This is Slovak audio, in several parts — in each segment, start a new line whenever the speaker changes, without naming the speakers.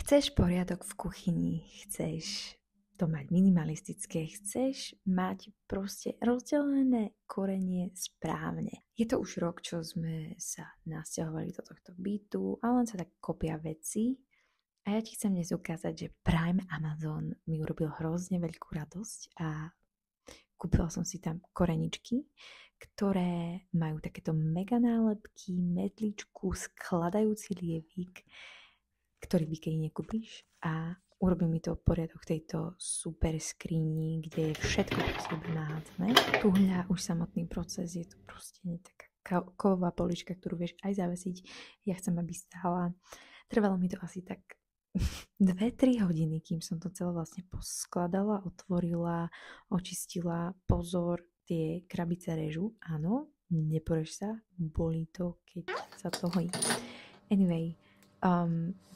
Chceš poriadok v kuchyni, chceš to mať minimalistické, chceš mať proste rozdelené korenie správne. Je to už rok, čo sme sa nasťahovali do tohto bytu a len sa tak kopia veci. A ja ti chcem dnes ukázať, že Prime Amazon mi urobil hrozne veľkú radosť a kúpila som si tam koreničky, ktoré majú takéto mega nálepky, medličku, skladajúci lievik, ktorý v Ikei nekúpiš a urobí mi to poriadok v tejto super skrini, kde je všetko po sebe nahádzané. Tuhľa už samotný proces, je to proste taká kovová polička, ktorú vieš aj zavesiť. Ja chcem, aby stála. Trvalo mi to asi tak 2-3 hodiny, kým som to celé vlastne poskladala, otvorila, očistila. Pozor, tie krabice režu, áno, neporeš sa, bolí to, keď sa to hojí. Anyway,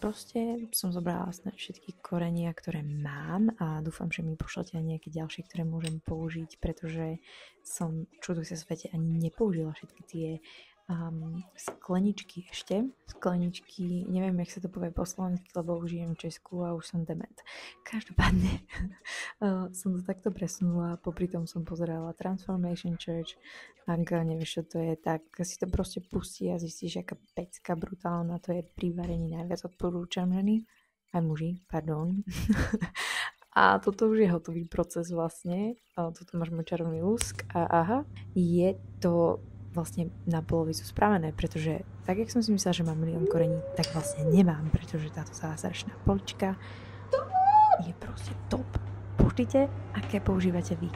proste som zobrala všetky korenia, ktoré mám a dúfam, že mi pošlete aj nejaké ďalšie, ktoré môžem použiť, pretože som čuduj sa svete ani nepoužila všetky tie skleničky ešte. Skleničky, neviem, jak sa to povie po slovensky, lebo už žijem v Česku a už som dement. Každopádne som to takto presunula, popri tom som pozerala Transformation Church. Ak nevieš, čo to je, tak si to proste pustí a zistíš, aká pecka brutálna to je pri varení. Najviac odporúčam ženy, aj muži, pardon. A toto už je hotový proces vlastne. Toto máš môj čarovný lusk a aha, je to vlastne na polovicu spravené, pretože tak, jak som si myslela, že mám milión korení, tak vlastne nemám, pretože táto zázračná polička je proste top. Pošlite, aké používate vy.